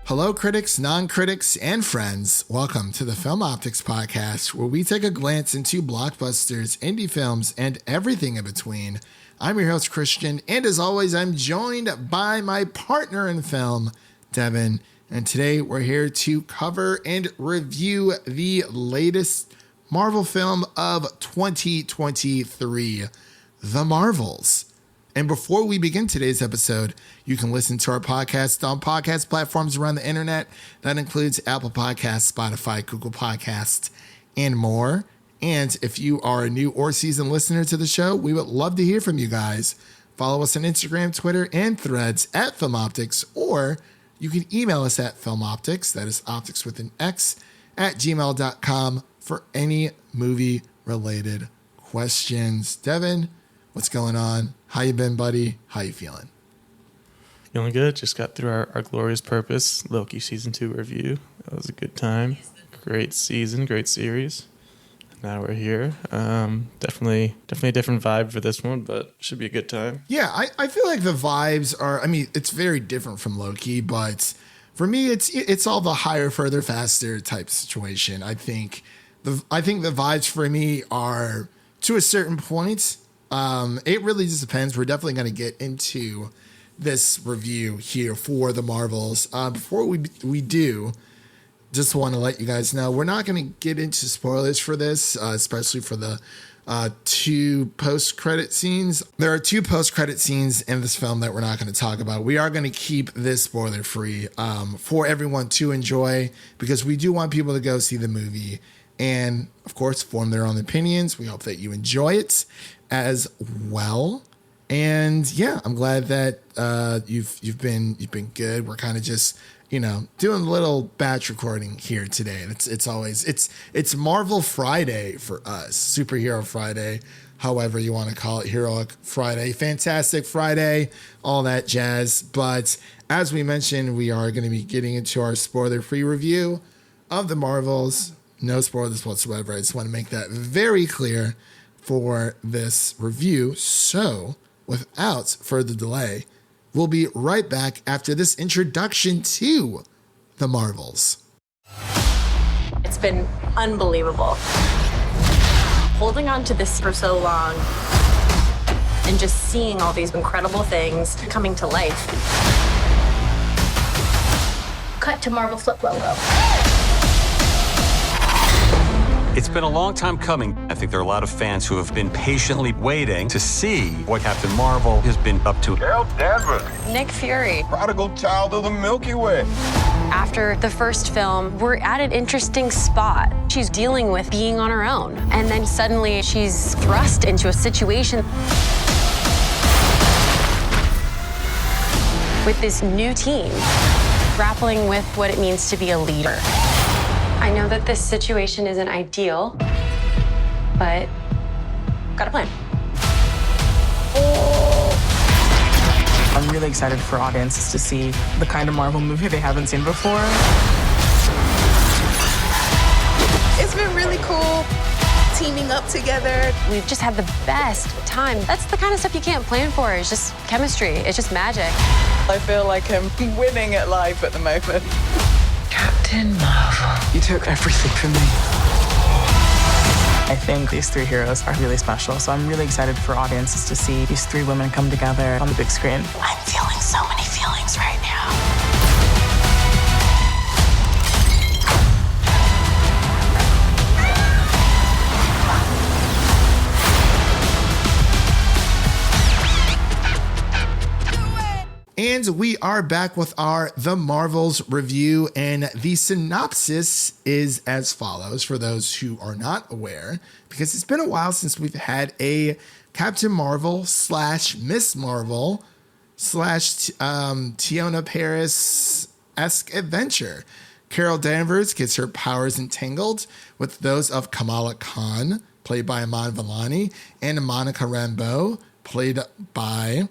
Hello, critics, non-critics, and friends. Welcome to the Film Optics Podcast, where we take a glance into blockbusters, indie films, and everything in between. I'm your host, Christian, and as always, I'm joined by my partner in film, Devin. And today we're here to cover and review the latest Marvel film of 2023, The Marvels. And before we begin today's episode, you can listen to our podcast on podcast platforms around the internet. That includes Apple Podcasts, Spotify, Google Podcasts, and more. And if you are a new or seasoned listener to the show, we would love to hear from you guys. Follow us on Instagram, Twitter, and Threads at FilmOptics, or you can email us at FilmOptics, that is optics with an X, at gmail.com for any movie-related questions. Devin, what's going on? How you been, buddy? How you feeling? Feeling good. Just got through our Glorious Purpose Loki Season 2 review. That was a good time. Great season, great series. Now we're here. Definitely a different vibe for this one, but should be a good time. Yeah, I feel like the vibes are, it's very different from Loki, but for me, it's all the higher, further, faster type situation. I think the vibes for me are to a certain point. It really just depends. We're definitely going to get into this review here for the Marvels. Before we do, just want to let you guys know, we're not going to get into spoilers for this, especially for the two post-credit scenes. There are two post-credit scenes in this film that we're not going to talk about. We are going to keep this spoiler-free for everyone to enjoy, because we do want people to go see the movie and, of course, form their own opinions. We hope that you enjoy it as well. And yeah, I'm glad that you've been good. We're kind of just, doing a little batch recording here today. And it's Marvel Friday for us, Superhero Friday, however you want to call it, Heroic Friday, Fantastic Friday, all that jazz. But as we mentioned, we are going to be getting into our spoiler-free review of the Marvels. No spoilers whatsoever. I just want to make that very clear for this review. So without further delay, we'll be right back after this introduction to the Marvels. It's been unbelievable. Holding on to this for so long and just seeing all these incredible things coming to life. Cut to Marvel Flip logo. It's been a long time coming. I think there are a lot of fans who have been patiently waiting to see what Captain Marvel has been up to. Danvers, Nick Fury. prodigal child of the Milky Way. After the first film, we're at an interesting spot. She's dealing with being on her own. And then suddenly she's thrust into a situation with this new team, grappling with what it means to be a leader. I know that this situation isn't ideal, but got a plan. I'm really excited for audiences to see the kind of Marvel movie they haven't seen before. It's been really cool teaming up together. We've just had the best time. That's the kind of stuff you can't plan for. It's just chemistry. It's just magic. I feel like I'm winning at life at the moment. Captain Marvel, you took everything from me. I think these three heroes are really special, so I'm really excited for audiences to see these three women come together on the big screen. I'm feeling so many feelings right now. And we are back with our The Marvels review, and the synopsis is as follows for those who are not aware, because it's been a while since we've had a Captain Marvel / Miss Marvel / Teyonah Parris-esque adventure. Carol Danvers gets her powers entangled with those of Kamala Khan, played by Iman Vellani, and Monica Rambeau, played by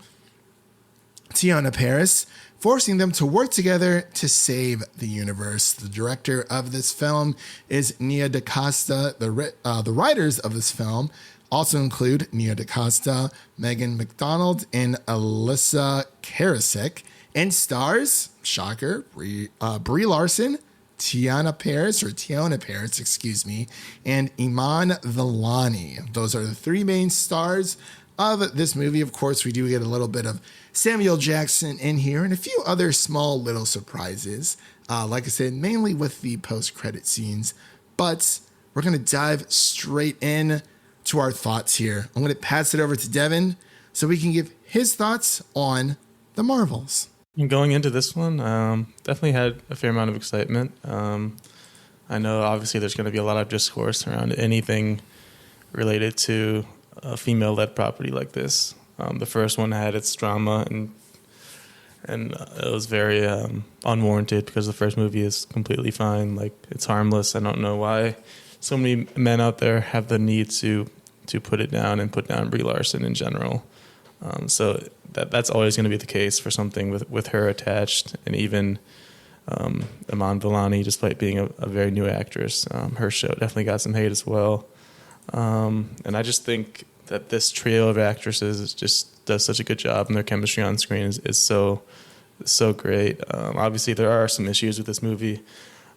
Teyonah Parris, forcing them to work together to save the universe. The director of this film is Nia DaCosta. The writers of this film also include Nia DaCosta, Megan McDonald, and Alyssa Karasik. and stars, shocker, Brie Larson, Teyonah Parris, excuse me, and Iman Vellani. Those are the three main stars of this movie. Of course, we do get a little bit of Samuel Jackson in here and a few other small little surprises. Like I said, mainly with the post-credit scenes. But we're going to dive straight in to our thoughts here. I'm going to pass it over to Devin so we can give his thoughts on the Marvels. Going into this one, definitely had a fair amount of excitement. I know obviously there's going to be a lot of discourse around anything related to a female-led property like this. The first one had its drama and it was very unwarranted because the first movie is completely fine. Like, it's harmless. I don't know why so many men out there have the need to put it down and put down Brie Larson in general. So that's always going to be the case for something with her attached, and even Iman Vellani, despite being a very new actress, her show definitely got some hate as well. And I just think that this trio of actresses just does such a good job, and their chemistry on screen is so great. Obviously, there are some issues with this movie.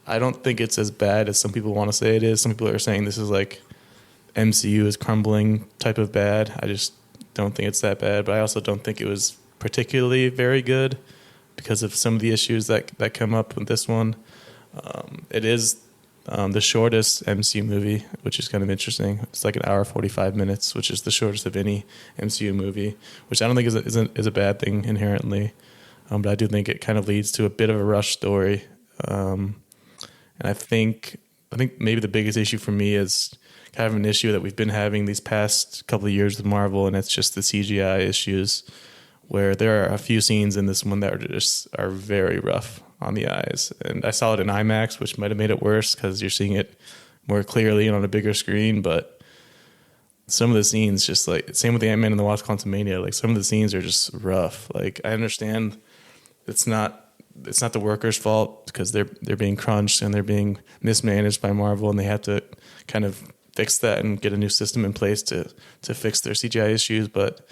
I don't think it's as bad as some people want to say it is. Some people are saying this is like MCU is crumbling type of bad. I just don't think it's that bad, but I also don't think it was particularly very good because of some of the issues that come up with this one. It is the shortest MCU movie, which is kind of interesting. It's like 1 hour 45 minutes, which is the shortest of any MCU movie, which I don't think is a bad thing inherently. But I do think it kind of leads to a bit of a rush story. And I think maybe the biggest issue for me is kind of an issue that we've been having these past couple of years with Marvel, and it's just the CGI issues, where there are a few scenes in this one that are very rough on the eyes. And I saw it in IMAX, which might have made it worse because you're seeing it more clearly and on a bigger screen. But some of the scenes, just like, same with the Ant-Man and the Wasp: Quantumania, like some of the scenes are just rough. Like, I understand it's not the workers' fault because they're being crunched and they're being mismanaged by Marvel, and they have to kind of fix that and get a new system in place to fix their CGI issues. But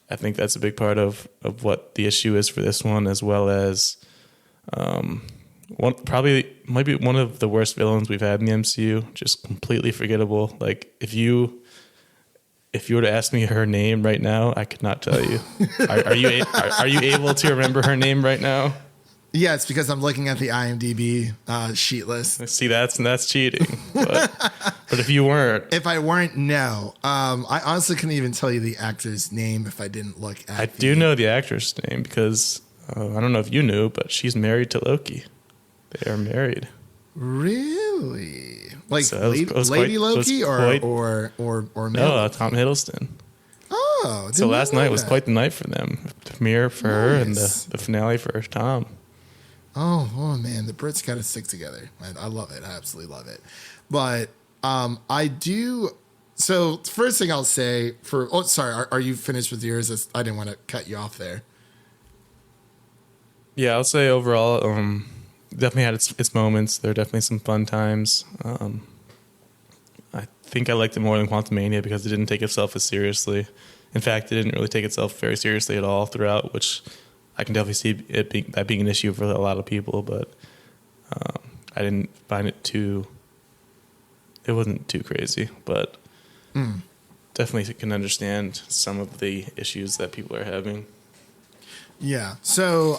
I think that's a big part of what the issue is for this one, as well as probably might be one of the worst villains we've had in the MCU. Just completely forgettable. Like, if you were to ask me her name right now, I could not tell you. Are you able to remember her name right now? Yeah, it's because I'm looking at the IMDb sheet list. See, that's cheating. But if you weren't, if I weren't, no. I honestly couldn't even tell you the actor's name if I didn't look at. I do know the actress name because I don't know if you knew, but she's married to Loki. They are married. Really? Like, so Lady Loki or no, Tom Hiddleston. Oh, so last night was quite the night for them. The premiere for her and the finale for Tom. Oh man, the Brits got to stick together. I love it. I absolutely love it. But I do. So first thing I'll say are you finished with yours? I didn't want to cut you off there. Yeah, I'll say overall, definitely had its moments. There are definitely some fun times. I think I liked it more than Quantumania because it didn't take itself as seriously. In fact, it didn't really take itself very seriously at all throughout, which I can definitely see it being an issue for a lot of people. But I didn't find it wasn't too crazy, but definitely can understand some of the issues that people are having. Yeah. So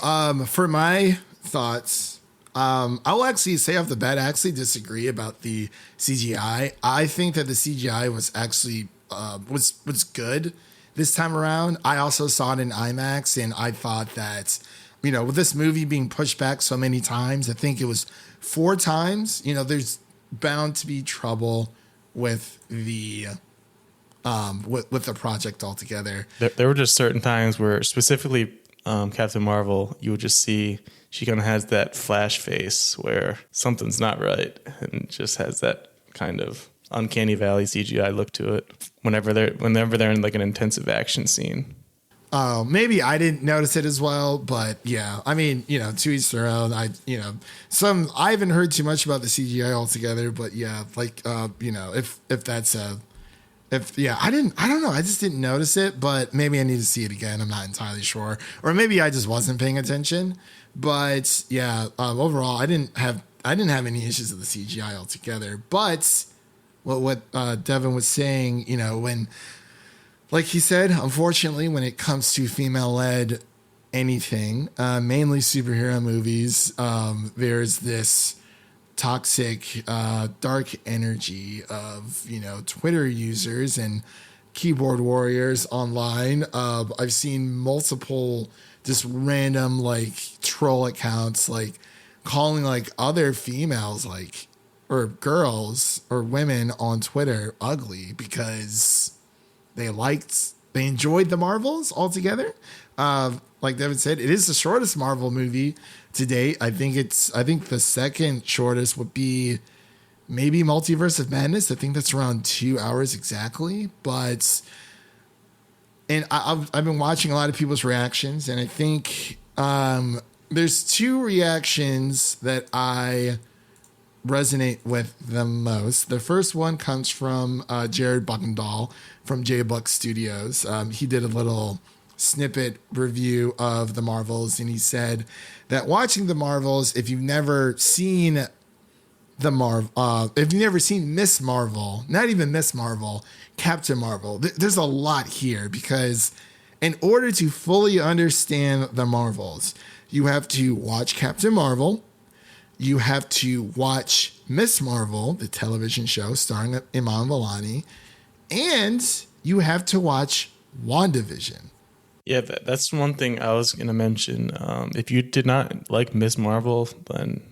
for my thoughts, I'll actually say off the bat, I actually disagree about the CGI. I think that the CGI was actually was good this time around. I also saw it in IMAX, and I thought that, with this movie being pushed back so many times, I think it was 4 times, there's bound to be trouble with the with the project altogether. There were just certain times where, specifically Captain Marvel, you would just see she kind of has that flash face where something's not right, and just has that kind of uncanny valley CGI look to it whenever they're in like an intensive action scene. Oh, maybe I didn't notice it as well, but yeah, I mean, to each their own. I haven't heard too much about the CGI altogether, but yeah, like, if I don't know. I just didn't notice it, but maybe I need to see it again. I'm not entirely sure. Or maybe I just wasn't paying attention. But yeah, overall, I didn't have any issues with the CGI altogether. But what Devin was saying, you know, when, like he said, unfortunately, when it comes to female-led anything, mainly superhero movies, there's this toxic, dark energy of, you know, Twitter users and keyboard warriors online. I've seen multiple just random like troll accounts like calling like other females like or girls or women on Twitter ugly because they enjoyed the Marvels altogether. Like Devin said, it is the shortest Marvel movie to date. I think the second shortest would be maybe Multiverse of Madness. I think that's around 2 hours exactly. But I've been watching a lot of people's reactions, and I think there's two reactions that I resonate with the most. The first one comes from Jared Buckendahl from J Buck Studios. He did a little snippet review of the Marvels, and he said that watching the Marvels, if you've never seen if you've never seen Miss Marvel, not even Miss Marvel, Captain Marvel, there's a lot here, because in order to fully understand the Marvels, you have to watch Captain Marvel, you have to watch Miss Marvel, the television show starring Iman Vellani, and you have to watch WandaVision. Yeah, that's one thing I was going to mention. If you did not like Miss Marvel, then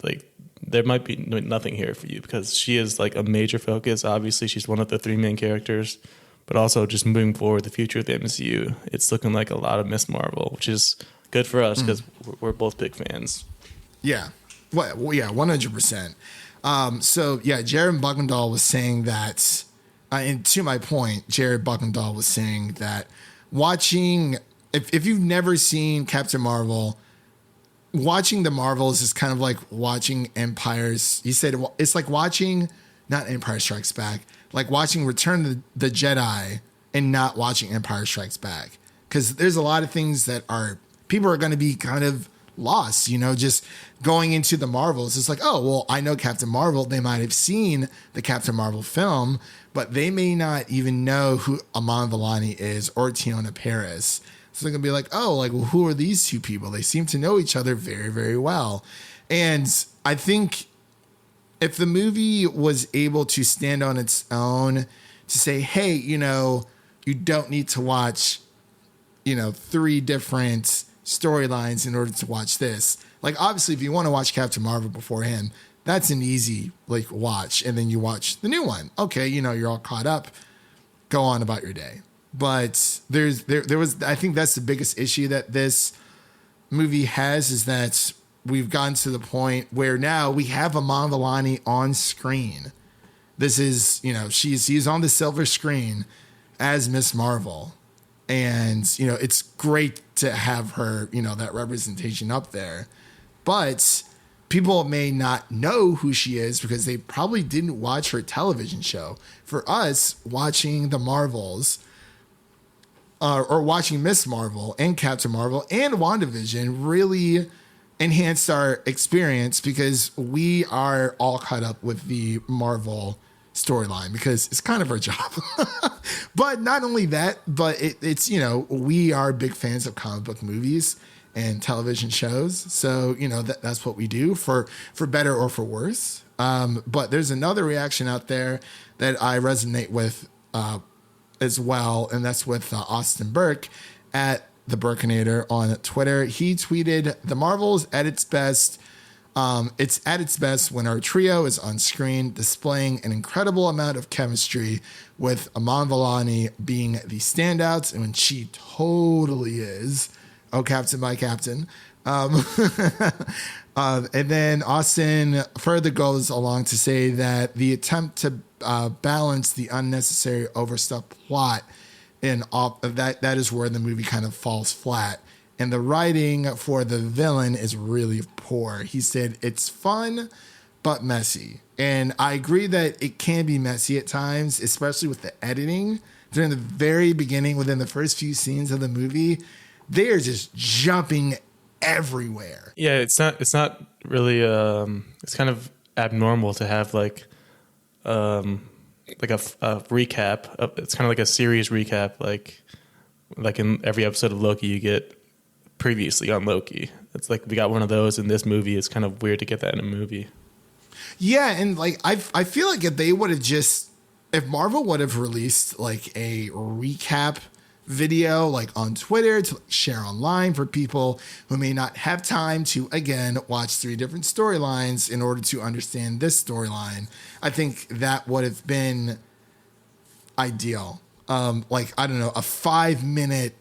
like there might be nothing here for you, because she is like a major focus. Obviously, she's one of the three main characters, but also just moving forward, the future of the MCU, it's looking like a lot of Miss Marvel, which is good for us because we're both big fans. Yeah, well, yeah, 100%. So yeah, Jared Buckendahl was saying that, and to my point, Jared Buckendahl was saying that watching, if you've never seen Captain Marvel, watching the Marvels is kind of like watching Empires. He said it's like watching, not Empire Strikes Back, like watching Return of the Jedi and not watching Empire Strikes Back. Because there's a lot of things that people are going to be kind of lost, you know, just going into the Marvels. It's like, oh, well, I know Captain Marvel. They might have seen the Captain Marvel film, but they may not even know who Iman Vellani is or Teyonah Parris. So they're going to be like, oh, like, well, who are these two people? They seem to know each other very, very well. And I think if the movie was able to stand on its own to say, hey, you know, you don't need to watch, you know, 3 different storylines in order to watch this. Like, obviously, if you want to watch Captain Marvel beforehand, that's an easy, like, watch. And then you watch the new one. Okay, you know, you're all caught up. Go on about your day. But there was, I think that's the biggest issue that this movie has, is that we've gotten to the point where now we have Iman Vellani on screen. This is, you know, she's on the silver screen as Miss Marvel. And, you know, it's great to have her, you know, that representation up there. But people may not know who she is because they probably didn't watch her television show. For us, watching the Marvels, or watching Miss Marvel and Captain Marvel and WandaVision really enhanced our experience, because we are all caught up with the Marvel storyline because it's kind of our job. But not only that, but it's, you know, we are big fans of comic book movies and television shows. So, you know, that's what we do for better or for worse. But there's another reaction out there that I resonate with as well, and that's with Austin Burke at the Burkinator on Twitter. He tweeted, "The Marvels at its best. It's at its best when our trio is on screen, displaying an incredible amount of chemistry, with Iman Vellani being the standouts, and when she totally is. Oh, Captain, my Captain." And then Austin further goes along to say that the attempt to balance the unnecessary overstuffed plot and that is where the movie kind of falls flat. And the writing for the villain is really poor. He said it's fun, but messy. And I agree that it can be messy at times, especially with the editing. During the very beginning, within the first few scenes of the movie, they are just jumping everywhere. Yeah, it's not really it's kind of abnormal to have like a recap. It's kind of like a series recap, like in every episode of Loki you get previously on Loki. It's like we got one of those in this movie. It's kind of weird to get that in a movie. Yeah, and like I feel like if Marvel would have released like a recap video like on Twitter to share online for people who may not have time to again watch 3 different storylines in order to understand this storyline, I think that would have been ideal. Like I don't know, a 5-minute,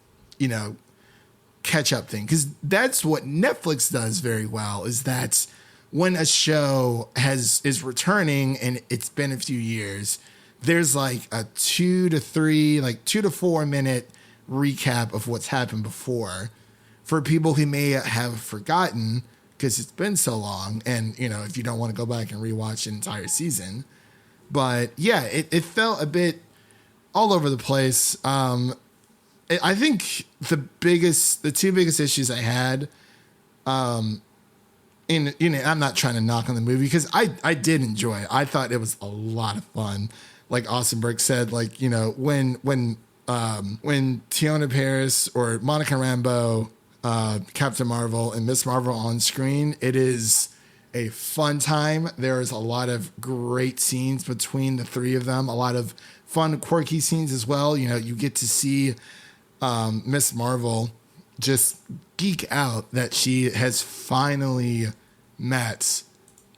catch up thing, because that's what Netflix does very well. Is that when a show is returning and it's been a few years, there's like a 2 to 4 minute recap of what's happened before for people who may have forgotten because it's been so long. And, if you don't want to go back and rewatch an entire season. But yeah, it felt a bit all over the place. I think the 2 biggest issues I had, I'm not trying to knock on the movie because I did enjoy it. I thought it was a lot of fun. Like Austin Burke said, like, when Teyonah Parris or Monica Rambeau, Captain Marvel and Miss Marvel on screen, it is a fun time. There is a lot of great scenes between the 3 of them, a lot of fun, quirky scenes as well. You get to see Miss Marvel just geek out that she has finally met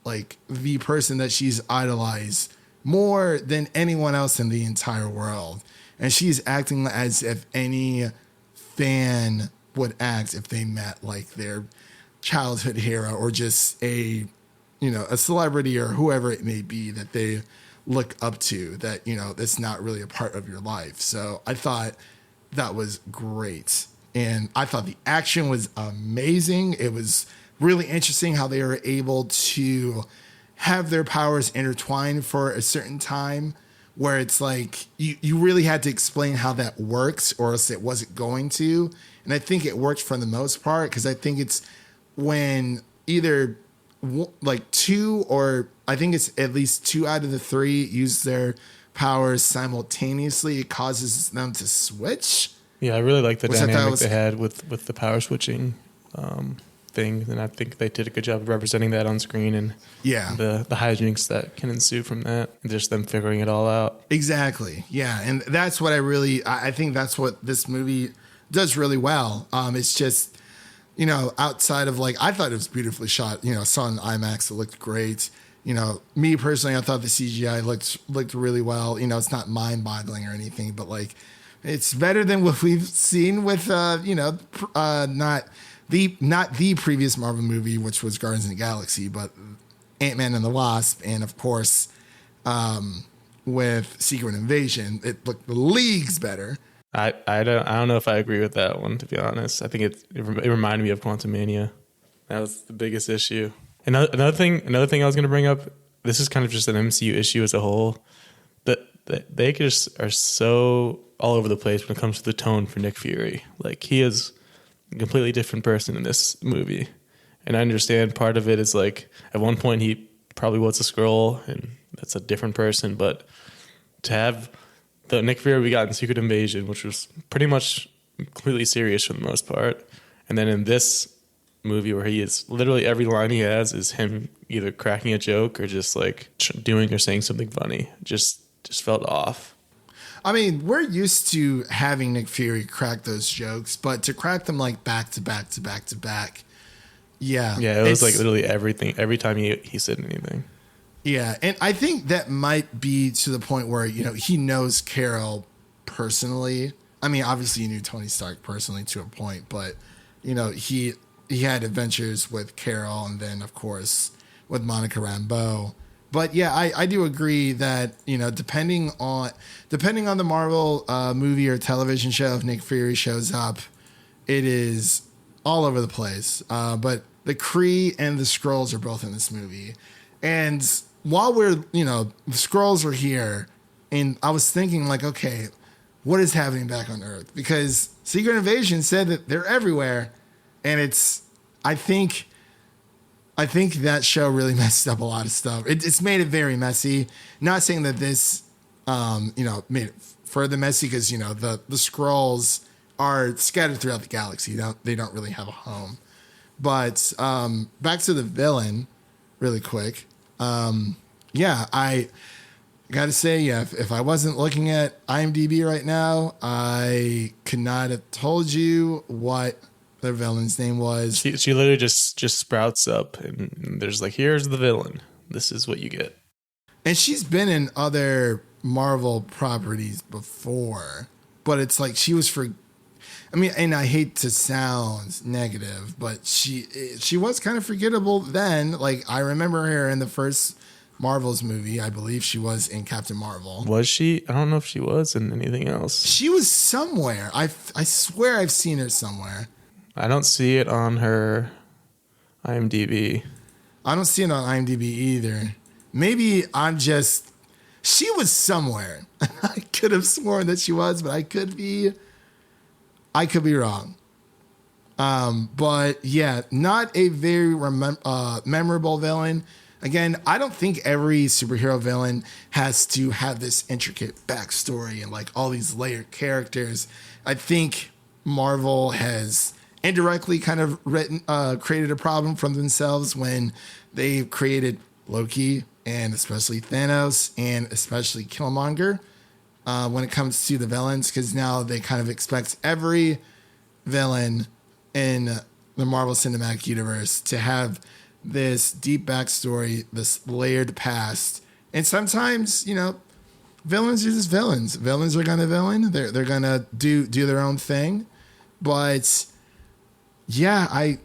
like the person that she's idolized more than anyone else in the entire world. And she's acting as if any fan would act if they met like their childhood hero or just a celebrity or whoever it may be that they look up to that, that's not really a part of your life. So I thought that was great. And I thought the action was amazing. It was really interesting how they were able to have their powers intertwined for a certain time where it's like you really had to explain how that works or else it wasn't going to. And I think it worked for the most part because I think it's when either like 2 or I think it's at least 2 out of the 3 use their powers simultaneously, it causes them to switch. Yeah, I really like the dynamic they had with the power switching thing, and I think they did a good job of representing that on screen and the hijinks that can ensue from that, and just them figuring it all out. Exactly, yeah, and that's what I think that's what this movie does really well. It's just, outside of like, I thought it was beautifully shot. I saw it in IMAX, it looked great. Me personally, I thought the CGI looked really well. It's not mind-boggling or anything, but like, it's better than what we've seen with, not the previous Marvel movie, which was Guardians of the Galaxy, but Ant-Man and the Wasp, and of course, with Secret Invasion, it looked leagues better. I don't know if I agree with that one, to be honest. I think it reminded me of Quantumania. That was the biggest issue. Another thing I was going to bring up. This is kind of just an MCU issue as a whole. But they just are so all over the place when it comes to the tone for Nick Fury. Like, he is a completely different person in this movie. And I understand part of it is like, at one point he probably was a Skrull, and that's a different person. But to have the Nick Fury we got in Secret Invasion, which was pretty much completely serious for the most part, and then in this movie where he is literally every line he has is him either cracking a joke or just like doing or saying something funny, just felt off. I mean, we're used to having Nick Fury crack those jokes, but to crack them like back to back to back to back, yeah, it was like literally everything every time he said anything. Yeah, and I think that might be to the point where, he knows Carol personally. I mean, obviously, he knew Tony Stark personally to a point, but, he had adventures with Carol and then, of course, with Monica Rambeau. But yeah, I do agree that, depending on the Marvel movie or television show, if Nick Fury shows up, it is all over the place. But the Kree and the Skrulls are both in this movie. And while we're, the Skrulls are here, and I was thinking like, okay, what is happening back on Earth? Because Secret Invasion said that they're everywhere, and I think that show really messed up a lot of stuff. It's made it very messy. Not saying that this, made it further messy because, the Skrulls are scattered throughout the galaxy. They don't really have a home. But back to the villain really quick. I got to say, if I wasn't looking at IMDb right now, I could not have told you what the villain's name was. She literally just sprouts up, and there's like, here's the villain. This is what you get. And she's been in other Marvel properties before, but it's like she was and I hate to sound negative, but she was kind of forgettable then. Like, I remember her in the first Marvels movie. I believe she was in Captain Marvel. Was she? I don't know if she was in anything else. She was somewhere. I swear I've seen her somewhere. I don't see it on her IMDb. I don't see it on IMDb either. Maybe she was somewhere. I could have sworn that she was, but I could be wrong. But yeah, not a very memorable villain. Again, I don't think every superhero villain has to have this intricate backstory and like all these layered characters. I think Marvel has indirectly kind of created a problem from themselves when they created Loki and especially Thanos and especially Killmonger when it comes to the villains, because now they kind of expect every villain in the Marvel Cinematic Universe to have this deep backstory, this layered past. And sometimes, villains are just villains. Villains are gonna villain. They're gonna do their own thing. But yeah, I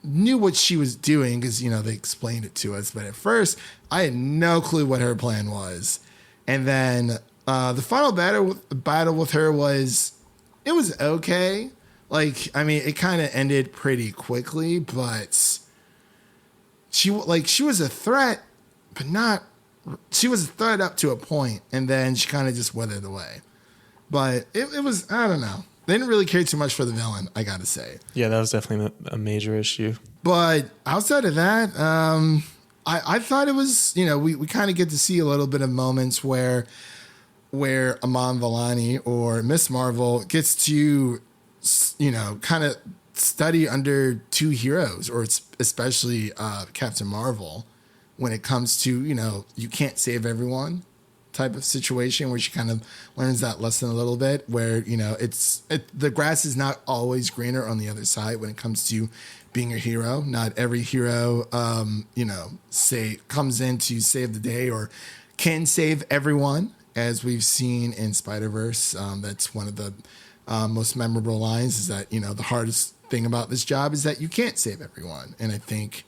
knew what she was doing because, they explained it to us. But at first, I had no clue what her plan was. And then the final battle with her was okay. Like, it kind of ended pretty quickly, but she was a threat, but not. She was a threat up to a point, and then she kind of just withered away. But it was, I don't know. They didn't really care too much for the villain, I gotta say. Yeah, that was definitely a major issue. But outside of that, I thought it was, we kind of get to see a little bit of moments where Iman Vellani or Miss Marvel gets to, kind of study under two heroes, or especially Captain Marvel, when it comes to, you can't save everyone type of situation, where she kind of learns that lesson a little bit, where, the grass is not always greener on the other side when it comes to being a hero. Not every hero, comes in to save the day or can save everyone, as we've seen in Spider-Verse. That's one of the most memorable lines, is that, the hardest thing about this job is that you can't save everyone. And I think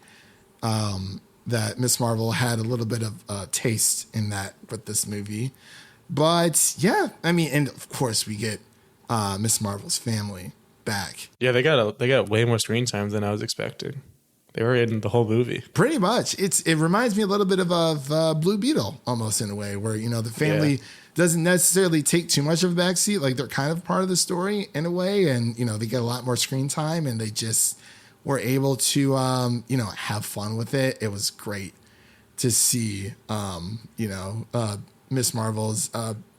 that Miss Marvel had a little bit of taste in that with this movie. But yeah, and of course we get Miss Marvel's family back. Yeah, they got way more screen time than I was expecting. They were in the whole movie. Pretty much. It reminds me a little bit of Blue Beetle almost, in a way, where, the family doesn't necessarily take too much of a backseat. Like, they're kind of part of the story in a way, and, they get a lot more screen time, and they just were able to, have fun with it. It was great to see, Miss Marvel's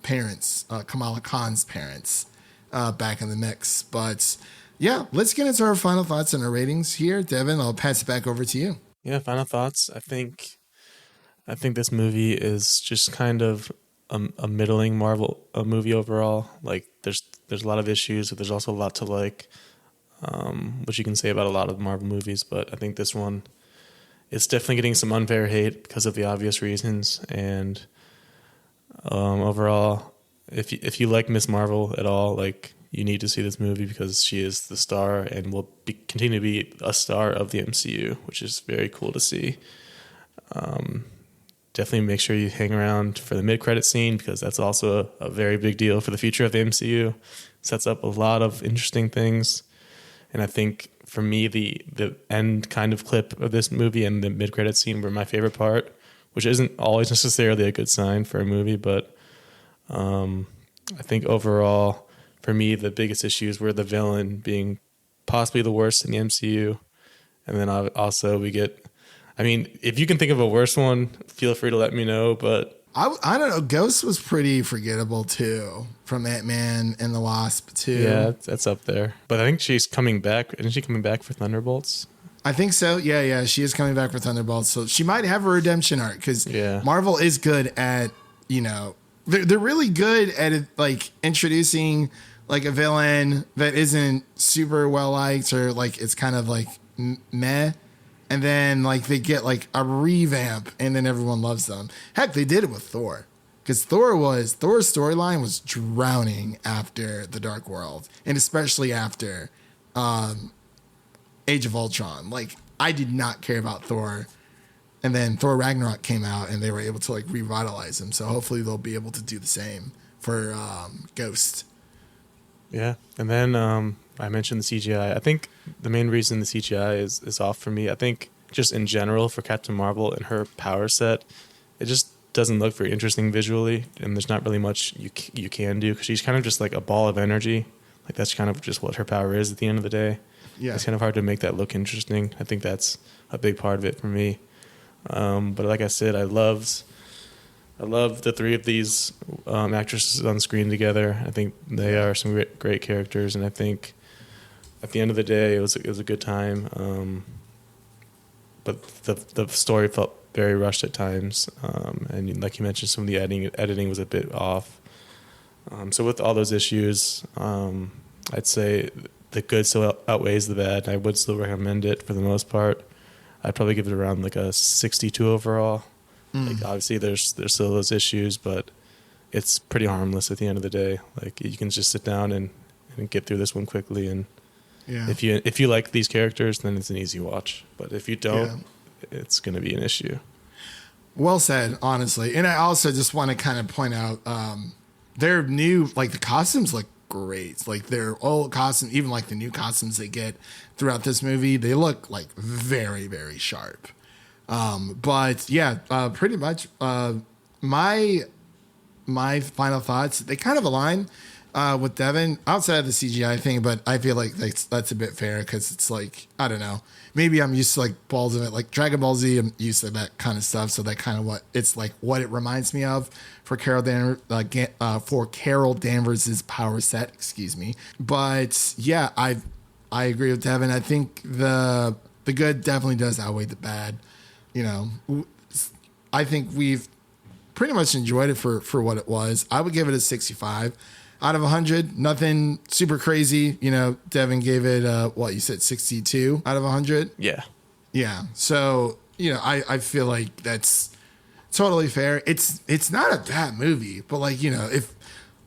parents, Kamala Khan's parents, back in the mix. But yeah, let's get into our final thoughts and our ratings here. Devin, I'll pass it back over to you. Yeah, final thoughts. I think this movie is just kind of a middling Marvel movie overall. Like, there's a lot of issues, but there's also a lot to like, which you can say about a lot of Marvel movies. But I think this one, it's definitely getting some unfair hate because of the obvious reasons. And overall, if you like Miss Marvel at all, like, you need to see this movie because she is the star and will continue to be a star of the MCU, which is very cool to see. Definitely make sure you hang around for the mid-credit scene, because that's also a very big deal for the future of the MCU. Sets up a lot of interesting things. And I think for me, the end kind of clip of this movie and the mid-credit scene were my favorite part, which isn't always necessarily a good sign for a movie, but I think overall, for me, the biggest issues were the villain being possibly the worst in the MCU. And then also we get, I mean, if you can think of a worse one, feel free to let me know, but I don't know. Ghost was pretty forgettable too, from Ant-Man and the Wasp too. yeah, that's up there. But I think she's coming back. Isn't she coming back for Thunderbolts? I think so. Yeah. She is coming back for Thunderbolts, so she might have a redemption arc because Marvel is good at, they're really good at like introducing like a villain that isn't super well liked or like it's kind of like meh. And then like they get like a revamp and then everyone loves them. Heck, they did it with Thor. Because Thor's storyline was drowning after The Dark World. And especially after Age of Ultron. Like, I did not care about Thor. And then Thor Ragnarok came out and they were able to like revitalize him. So hopefully they'll be able to do the same for Ghost. Yeah. And then I mentioned the CGI. I think the main reason the CGI is off for me, I think just in general for Captain Marvel and her power set, it just doesn't look very interesting visually. And there's not really much you can do because she's kind of just like a ball of energy. Like that's kind of just what her power is at the end of the day. Yeah. It's kind of hard to make that look interesting. I think that's a big part of it for me. But like I said, I loved the three of these actresses on screen together. I think they are some great characters, and I think at the end of the day, it was a good time. But the story felt very rushed at times, and like you mentioned, some of the editing was a bit off. So with all those issues, I'd say the good still outweighs the bad. I would still recommend it for the most part. I'd probably give it around like a 62 overall. Like obviously there's still those issues, but it's pretty harmless at the end of the day. Like you can just sit down and get through this one quickly, and if you like these characters, then it's an easy watch. But if you don't, it's going to be an issue. Well said, honestly. And I also just want to kind of point out their new, like the costumes look great. Like their old costumes, even like the new costumes they get throughout this movie, they look like very, very sharp. But yeah, pretty much my final thoughts, they kind of align with Devin outside of the CGI thing, but I feel like that's a bit fair because it's like, I don't know, maybe I'm used to like balls of it, like Dragon Ball Z, I'm used to that kind of stuff. So that kind of what it reminds me of for Carol Danvers' power set, excuse me. But yeah, I agree with Devin. I think the good definitely does outweigh the bad. I think we've pretty much enjoyed it for what it was. I would give it a 65 out of 100. Nothing super crazy. Devin gave it, you said 62 out of 100? Yeah. Yeah. So, I feel like that's totally fair. It's not a bad movie, but if,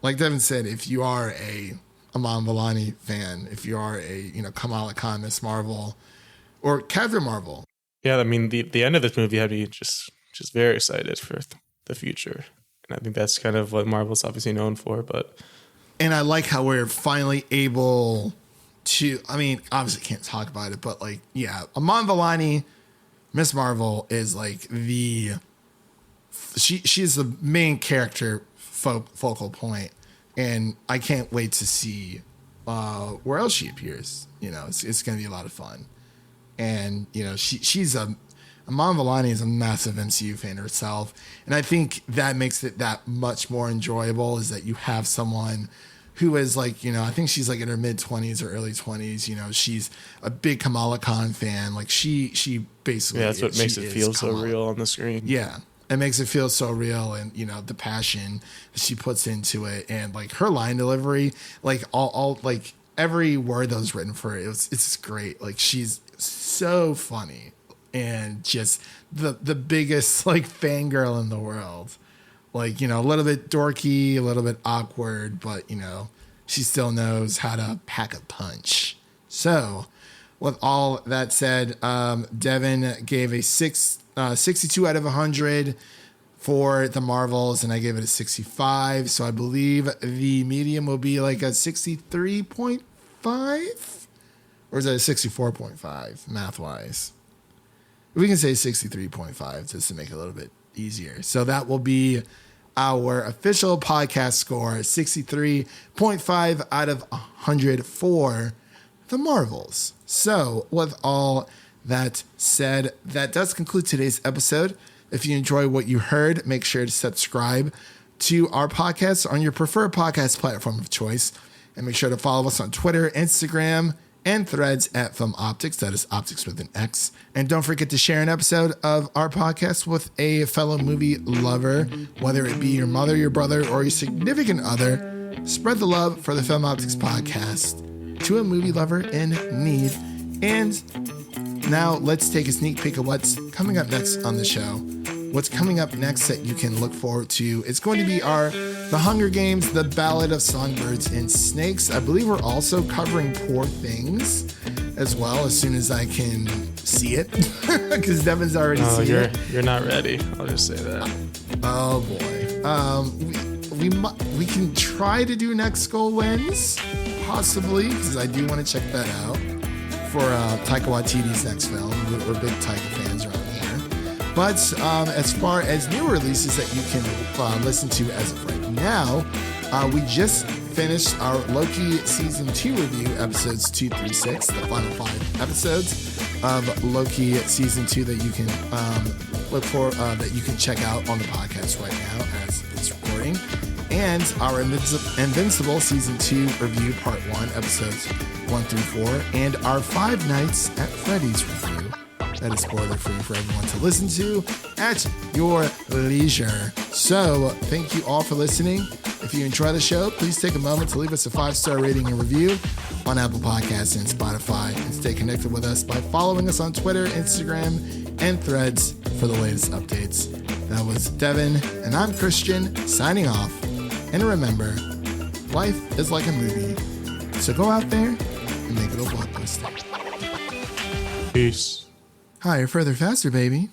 like Devin said, if you are a Iman Vellani fan, if you are a, Kamala Khan, Miss Marvel, or Captain Marvel. Yeah, I mean, the end of this movie had me just very excited for the future. And I think that's kind of what Marvel's obviously known for. And I like how we're finally able to, I mean, obviously can't talk about it, but Iman Vellani, Miss Marvel is like she's the main character focal point. And I can't wait to see where else she appears. It's going to be a lot of fun. And, she's Iman Vellani is a massive MCU fan herself. And I think that makes it that much more enjoyable is that you have someone who is like, I think she's like in her mid-20s or early 20s. She's a big Kamala Khan fan. Like she basically... Yeah, that's what makes it feel so real on the screen. Yeah. It makes it feel so real, and the passion that she puts into it, and like her line delivery, like all like every word that was written for her, it's just great. Like she's so funny and just the biggest like fangirl in the world. Like, a little bit dorky, a little bit awkward, but she still knows how to pack a punch. So with all that said, Devin gave a 62 out of 100 for the Marvels, and I gave it a 65. So I believe the medium will be like a 63.5. Or is that a 64.5 math-wise? We can say 63.5 just to make it a little bit easier. So that will be our official podcast score, 63.5 out of 100 for the Marvels. So with all that said, that does conclude today's episode. If you enjoy what you heard, make sure to subscribe to our podcast on your preferred podcast platform of choice. And make sure to follow us on Twitter, Instagram, and Threads at Film Optics. That is Optics with an X. And don't forget to share an episode of our podcast with a fellow movie lover, whether it be your mother, your brother, or your significant other. Spread the love for the Film Optics podcast to a movie lover in need. And now let's take a sneak peek of what's coming up next on the show. What's coming up next that you can look forward to is going to be The Hunger Games, The Ballad of Songbirds and Snakes. I believe we're also covering Poor Things as well, as soon as I can see it, because Devin's already seen it. You're not ready. I'll just say that. Oh boy. We can try to do Next Goal Wins, possibly, because I do want to check that out for Taika Waititi's next film. We're big Taika fans around here. But as far as new releases that you can listen to as of right now, we just finished our Loki Season 2 review, episodes 2 through 6, the final 5 episodes of Loki Season 2 that you can look for, that you can check out on the podcast right now as it's recording. And our Invincible Season 2 review, Part 1, episodes 1 through 4, and our Five Nights at Freddy's review. That is spoiler-free for everyone to listen to at your leisure. So, thank you all for listening. If you enjoy the show, please take a moment to leave us a 5-star rating and review on Apple Podcasts and Spotify, and stay connected with us by following us on Twitter, Instagram, and Threads for the latest updates. That was Devin, and I'm Christian, signing off. And remember, life is like a movie, so go out there and make it a blockbuster. Peace. Higher, further, faster, baby.